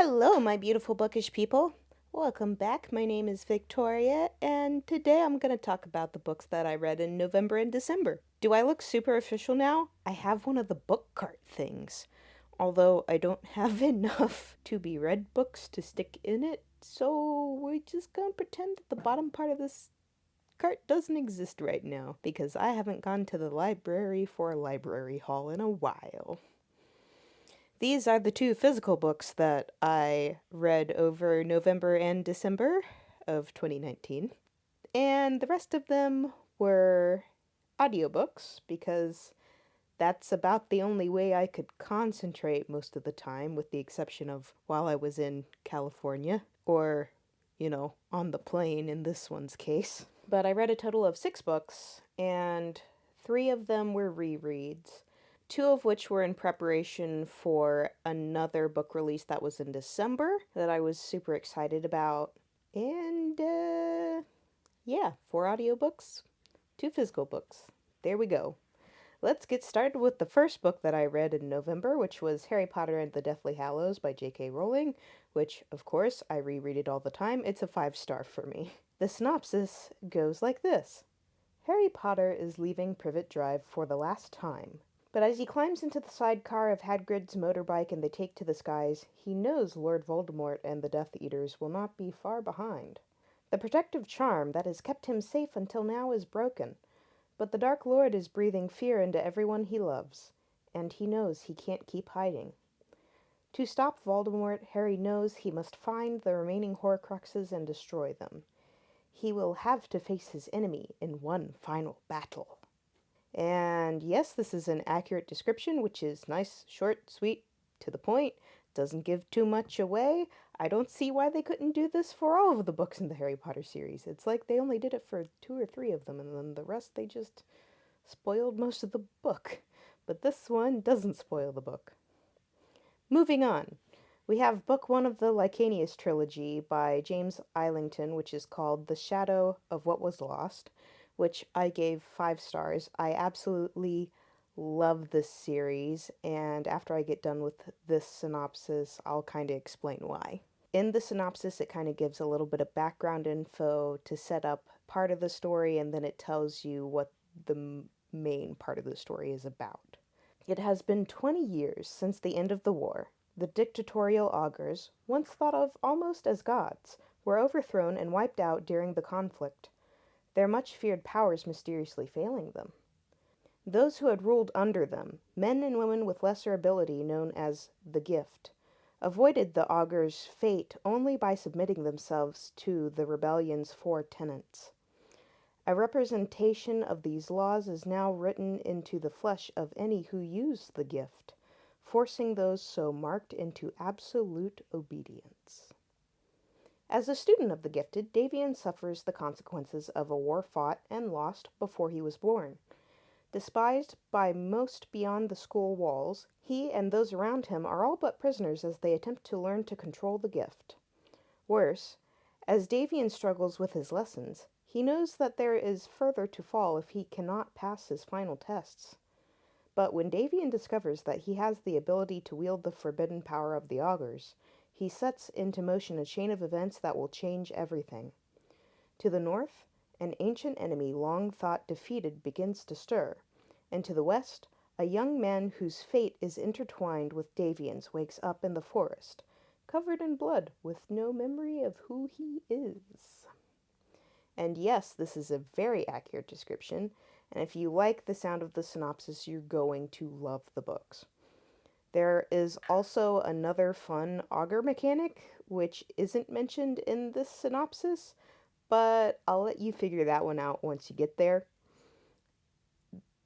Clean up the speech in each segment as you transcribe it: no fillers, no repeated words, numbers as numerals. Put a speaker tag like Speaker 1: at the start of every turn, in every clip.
Speaker 1: Hello, my beautiful bookish people. Welcome back. My name is Victoria, and today I'm going to talk about the books that I read in November and December. Do I look super official now? I have one of the book cart things, although I don't have enough to be read books to stick in it, so we're just going to pretend that the bottom part of this cart doesn't exist right now, because I haven't gone to the library for a library haul in a while. These are the two physical books that I read over November and December of 2019. And the rest of them were audiobooks because that's about the only way I could concentrate most of the time, with the exception of while I was in California or, on the plane in this one's case. But I read a total of 6 books, and 3 of them were rereads. 2 of which were in preparation for another book release that was in December that I was super excited about. And, 4 audiobooks, 2 physical books. There we go. Let's get started with the first book that I read in November, which was Harry Potter and the Deathly Hallows by J.K. Rowling, which, of course, I reread it all the time. It's a 5-star for me. The synopsis goes like this. Harry Potter is leaving Privet Drive for the last time. But as he climbs into the sidecar of Hagrid's motorbike and they take to the skies, he knows Lord Voldemort and the Death Eaters will not be far behind. The protective charm that has kept him safe until now is broken, but the Dark Lord is breathing fear into everyone he loves, and he knows he can't keep hiding. To stop Voldemort, Harry knows he must find the remaining Horcruxes and destroy them. He will have to face his enemy in one final battle. And yes, this is an accurate description, which is nice, short, sweet, to the point, doesn't give too much away. I don't see why they couldn't do this for all of the books in the Harry Potter series. It's like they only did it for 2 or 3 of them, and then the rest they just spoiled most of the book. But this one doesn't spoil the book. Moving on, we have book 1 of the Aeneas Trilogy by James Islington, which is called The Shadow of What Was Lost, which I gave 5 stars. I absolutely love this series, and after I get done with this synopsis, I'll kind of explain why. In the synopsis, it kind of gives a little bit of background info to set up part of the story, and then it tells you what the main part of the story is about. It has been 20 years since the end of the war. The dictatorial augurs, once thought of almost as gods, were overthrown and wiped out during the conflict, their much-feared powers mysteriously failing them. Those who had ruled under them, men and women with lesser ability known as the Gift, avoided the augur's fate only by submitting themselves to the rebellion's 4 tenets. A representation of these laws is now written into the flesh of any who use the Gift, forcing those so marked into absolute obedience. As a student of the Gifted, Davian suffers the consequences of a war fought and lost before he was born. Despised by most beyond the school walls, he and those around him are all but prisoners as they attempt to learn to control the Gift. Worse, as Davian struggles with his lessons, he knows that there is further to fall if he cannot pass his final tests. But when Davian discovers that he has the ability to wield the forbidden power of the augurs, he sets into motion a chain of events that will change everything. To the north, an ancient enemy long thought defeated begins to stir, and to the west, a young man whose fate is intertwined with Davian's wakes up in the forest, covered in blood with no memory of who he is. And yes, this is a very accurate description, and if you like the sound of the synopsis, you're going to love the books. There is also another fun augur mechanic, which isn't mentioned in this synopsis, but I'll let you figure that one out once you get there.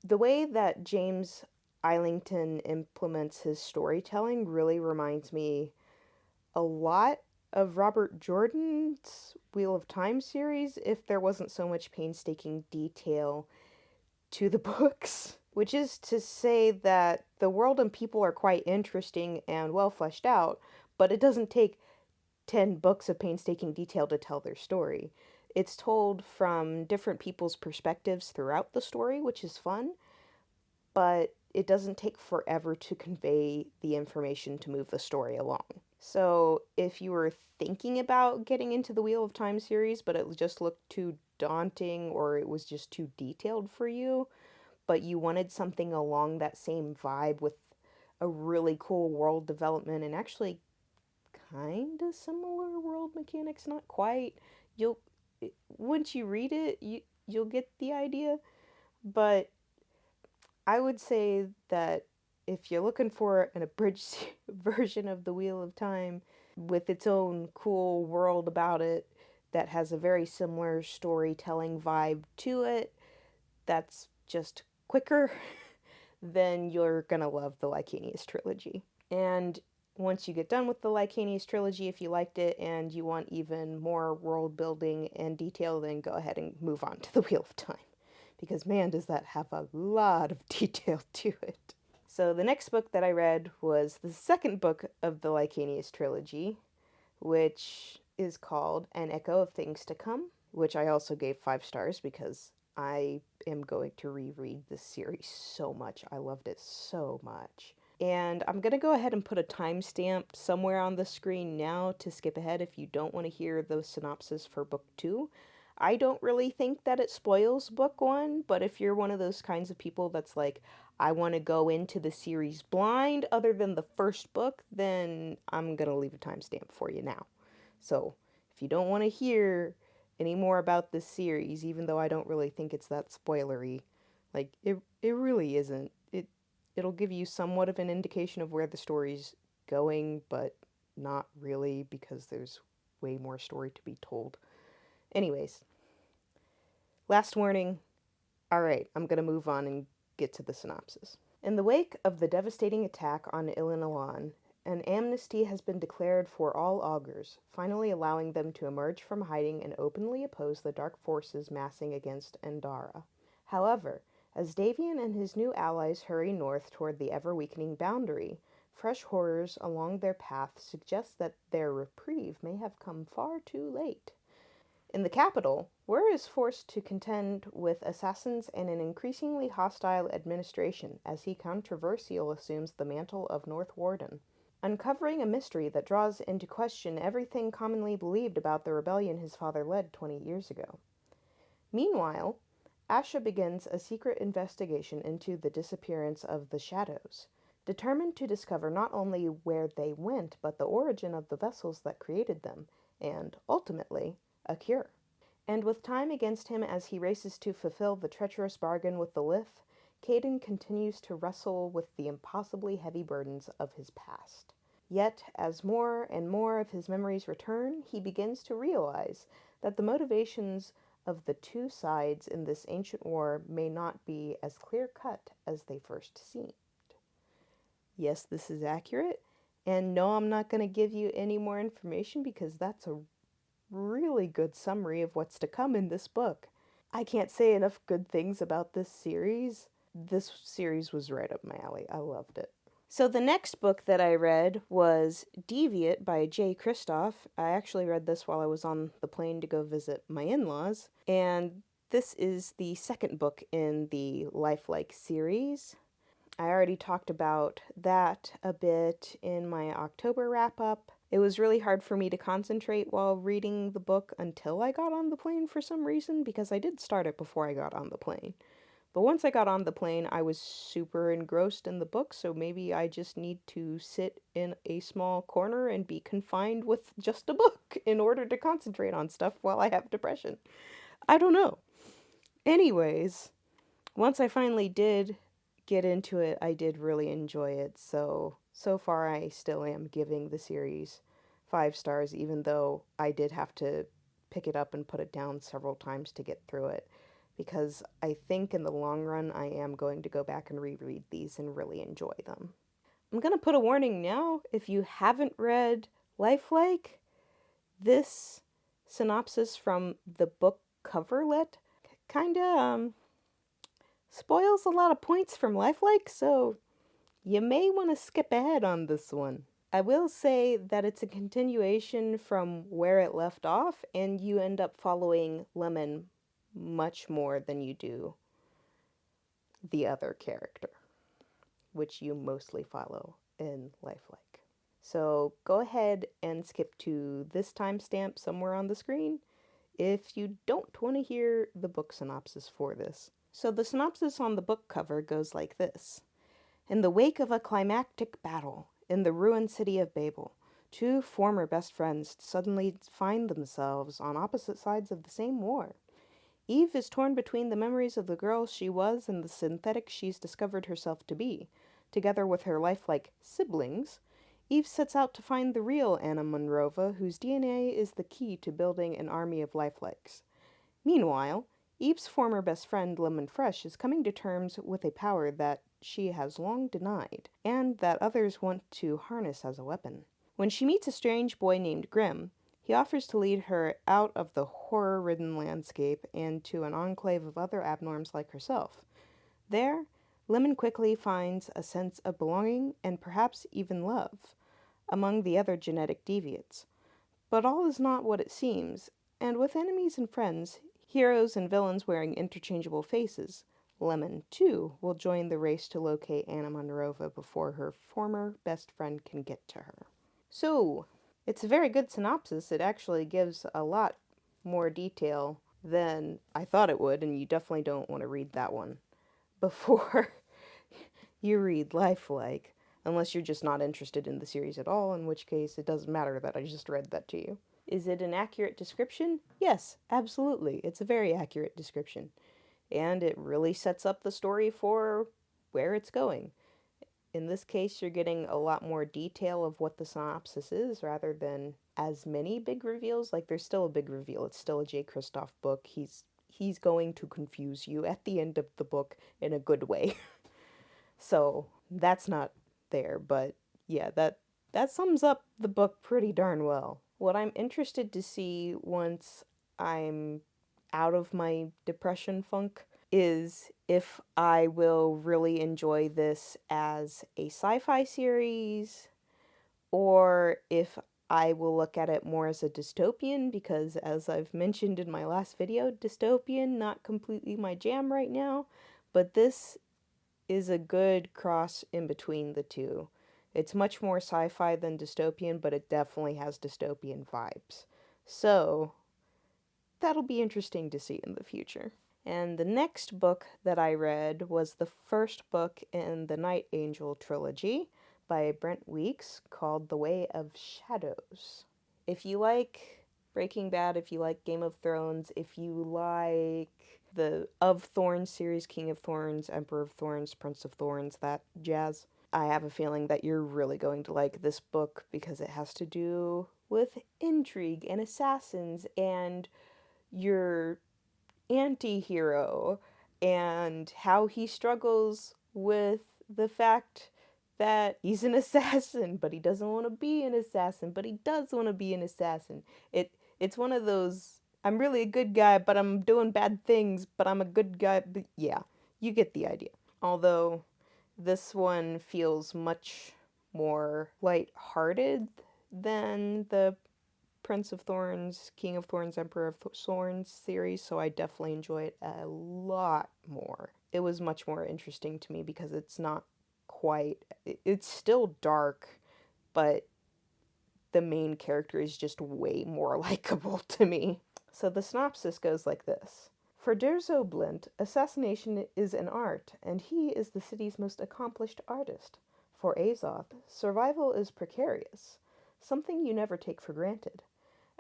Speaker 1: The way that James Islington implements his storytelling really reminds me a lot of Robert Jordan's Wheel of Time series, if there wasn't so much painstaking detail to the books. Which is to say that the world and people are quite interesting and well fleshed out, but it doesn't take 10 books of painstaking detail to tell their story. It's told from different people's perspectives throughout the story, which is fun, but it doesn't take forever to convey the information to move the story along. So if you were thinking about getting into the Wheel of Time series, but it just looked too daunting or it was just too detailed for you, but you wanted something along that same vibe with a really cool world development and actually kind of similar world mechanics, not quite. You'll once you read it, you'll get the idea, but I would say that if you're looking for an abridged version of the Wheel of Time with its own cool world about it that has a very similar storytelling vibe to it, that's just quicker, then you're gonna love the Aeneas Trilogy. And once you get done with the Aeneas Trilogy, if you liked it and you want even more world building and detail, then go ahead and move on to the Wheel of Time. Because man, does that have a lot of detail to it. So the next book that I read was the second book of the Aeneas Trilogy, which is called An Echo of Things to Come, which I also gave 5 stars because I am going to reread this series so much. I loved it so much. And I'm going to go ahead and put a timestamp somewhere on the screen now to skip ahead if you don't want to hear the synopsis for book 2. I don't really think that it spoils book 1, but if you're one of those kinds of people that's like, I want to go into the series blind other than the first book, then I'm going to leave a timestamp for you now. So if you don't want to hear any more about this series, even though I don't really think it's that spoilery, like it really isn't. It'll give you somewhat of an indication of where the story's going, but not really because there's way more story to be told. Anyways, last warning. All right, I'm going to move on and get to the synopsis. In the wake of the devastating attack on Illinois, an amnesty has been declared for all augurs, finally allowing them to emerge from hiding and openly oppose the dark forces massing against Endara. However, as Davian and his new allies hurry north toward the ever-weakening boundary, fresh horrors along their path suggest that their reprieve may have come far too late. In the capital, Wur is forced to contend with assassins and an increasingly hostile administration as he controversially assumes the mantle of North Warden, uncovering a mystery that draws into question everything commonly believed about the rebellion his father led 20 years ago. Meanwhile, Asha begins a secret investigation into the disappearance of the Shadows, determined to discover not only where they went, but the origin of the vessels that created them, and, ultimately, a cure. And with time against him as he races to fulfill the treacherous bargain with the Lith, Caden continues to wrestle with the impossibly heavy burdens of his past. Yet, as more and more of his memories return, he begins to realize that the motivations of the two sides in this ancient war may not be as clear-cut as they first seemed. Yes, this is accurate, and no, I'm not going to give you any more information because that's a really good summary of what's to come in this book. I can't say enough good things about this series. This series was right up my alley. I loved it. So the next book that I read was Deviate by J. Kristoff. I actually read this while I was on the plane to go visit my in-laws, and this is the second book in the Lifelike series. I already talked about that a bit in my October wrap-up. It was really hard for me to concentrate while reading the book until I got on the plane for some reason, because I did start it before I got on the plane. But once I got on the plane, I was super engrossed in the book, so maybe I just need to sit in a small corner and be confined with just a book in order to concentrate on stuff while I have depression. I don't know. Anyways, once I finally did get into it, I did really enjoy it, so far I still am giving the series 5 stars, even though I did have to pick it up and put it down several times to get through it, because I think in the long run I am going to go back and reread these and really enjoy them. I'm going to put a warning now. If you haven't read Lifelike, this synopsis from the book coverlet kinda spoils a lot of points from Lifelike, so you may want to skip ahead on this one. I will say that it's a continuation from where it left off, and you end up following Lemon much more than you do the other character, which you mostly follow in Lifelike. So go ahead and skip to this timestamp somewhere on the screen if you don't want to hear the book synopsis for this. So the synopsis on the book cover goes like this. In the wake of a climactic battle in the ruined city of Babel, two former best friends suddenly find themselves on opposite sides of the same war. Eve is torn between the memories of the girl she was and the synthetic she's discovered herself to be. Together with her lifelike siblings, Eve sets out to find the real Anna Monrova, whose DNA is the key to building an army of lifelikes. Meanwhile, Eve's former best friend, Lemon Fresh, is coming to terms with a power that she has long denied, and that others want to harness as a weapon. When she meets a strange boy named Grimm, he offers to lead her out of the horror-ridden landscape and to an enclave of other abnorms like herself. There, Lemon quickly finds a sense of belonging and perhaps even love among the other genetic deviates. But all is not what it seems, and with enemies and friends, heroes and villains wearing interchangeable faces, Lemon, too, will join the race to locate Anna Monrova before her former best friend can get to her. So, it's a very good synopsis. It actually gives a lot more detail than I thought it would, and you definitely don't want to read that one before you read Lifelike, unless you're just not interested in the series at all, in which case it doesn't matter that I just read that to you. Is it an accurate description? Yes, absolutely. It's a very accurate description. And it really sets up the story for where it's going. In this case, you're getting a lot more detail of what the synopsis is rather than as many big reveals. Like, there's still a big reveal. It's still a J. Kristoff book. He's going to confuse you at the end of the book in a good way. So, that's not there, but yeah, that sums up the book pretty darn well. What I'm interested to see once I'm out of my depression funk is if I will really enjoy this as a sci-fi series or if I will look at it more as a dystopian, because as I've mentioned in my last video, dystopian, not completely my jam right now, but this is a good cross in between the two. It's much more sci-fi than dystopian, but it definitely has dystopian vibes. So, that'll be interesting to see in the future. And the next book that I read was the first book in the Night Angel Trilogy by Brent Weeks called The Way of Shadows. If you like Breaking Bad, if you like Game of Thrones, if you like the Of Thorns series, King of Thorns, Emperor of Thorns, Prince of Thorns, that jazz, I have a feeling that you're really going to like this book because it has to do with intrigue and assassins and your anti-hero and how he struggles with the fact that he's an assassin, but he doesn't want to be an assassin, but he does want to be an assassin. It's one of those, I'm really a good guy, but I'm doing bad things, but I'm a good guy. But yeah, you get the idea. Although this one feels much more light-hearted than the Prince of Thorns, King of Thorns, Emperor of Thorns series, so I definitely enjoy it a lot more. It was much more interesting to me because it's not quite, it's still dark, but the main character is just way more likable to me. So the synopsis goes like this. For Durzo Blint, assassination is an art, and he is the city's most accomplished artist. For Azoth, survival is precarious, something you never take for granted.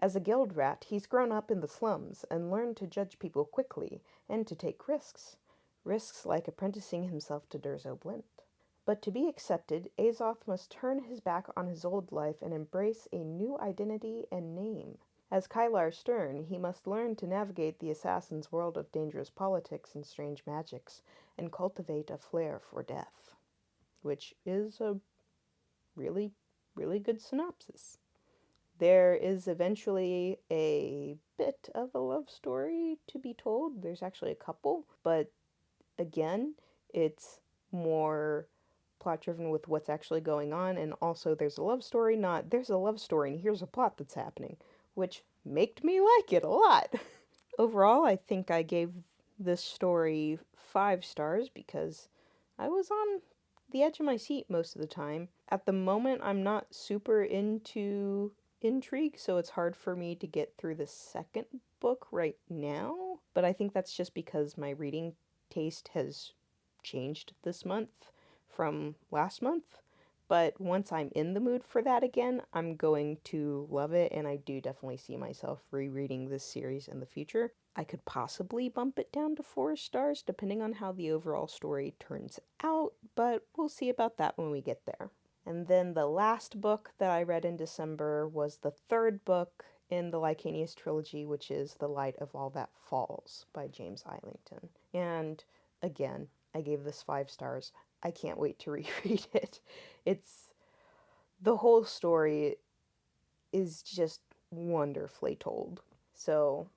Speaker 1: As a guild rat, he's grown up in the slums and learned to judge people quickly and to take risks. Risks like apprenticing himself to Durzo Blint. But to be accepted, Azoth must turn his back on his old life and embrace a new identity and name. As Kylar Stern, he must learn to navigate the assassin's world of dangerous politics and strange magics and cultivate a flair for death. Which is a really, really good synopsis. There is eventually a bit of a love story to be told. There's actually a couple, but again, it's more plot-driven with what's actually going on, and also there's a love story, not there's a love story and here's a plot that's happening, which made me like it a lot. Overall, I think I gave this story 5 stars because I was on the edge of my seat most of the time. At the moment, I'm not super into intrigue, so it's hard for me to get through the second book right now. But I think that's just because my reading taste has changed this month from last month. But once I'm in the mood for that again, I'm going to love it, and I do definitely see myself rereading this series in the future. I could possibly bump it down to 4 stars depending on how the overall story turns out, but we'll see about that when we get there. And then the last book that I read in December was the third book in the Aeneas Trilogy, which is The Light of All That Falls by James Islington. And again, I gave this 5 stars. I can't wait to reread it. It's the whole story is just wonderfully told. So,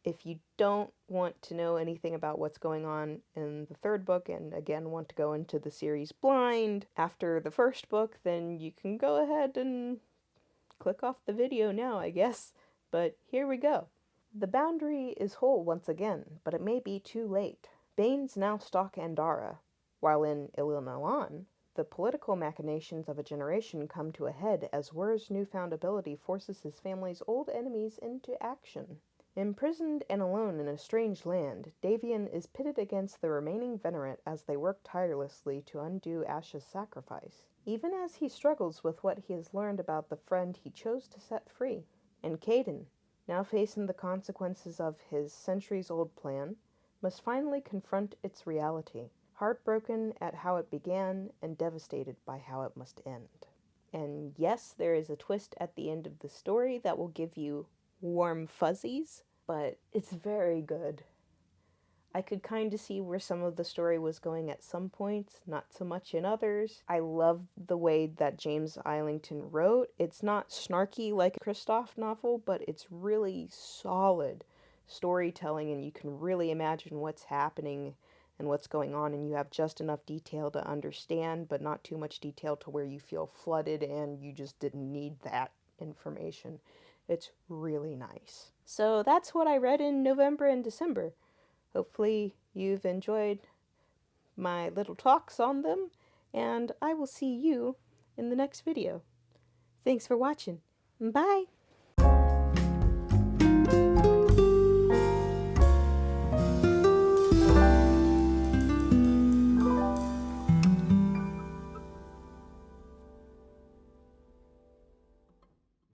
Speaker 1: if you don't want to know anything about what's going on in the third book and again want to go into the series blind after the first book, then you can go ahead and click off the video now, I guess. But here we go. The boundary is whole once again, but it may be too late. Banes now stalk Andara, while in Ilinalan, the political machinations of a generation come to a head as Wur's newfound ability forces his family's old enemies into action. Imprisoned and alone in a strange land, Davian is pitted against the remaining Venerate as they work tirelessly to undo Ash's sacrifice, even as he struggles with what he has learned about the friend he chose to set free. And Caden, now facing the consequences of his centuries-old plan, must finally confront its reality, heartbroken at how it began and devastated by how it must end. And yes, there is a twist at the end of the story that will give you warm fuzzies, but it's very good. I could kind of see where some of the story was going at some points, not so much in others. I love the way that James Islington wrote. It's not snarky like a Kristoff novel, but it's really solid storytelling, and you can really imagine what's happening and what's going on, and you have just enough detail to understand, but not too much detail to where you feel flooded and you just didn't need that information. It's really nice. So that's what I read in November and December. Hopefully you've enjoyed my little talks on them, and I will see you in the next video. Thanks for watching. Bye!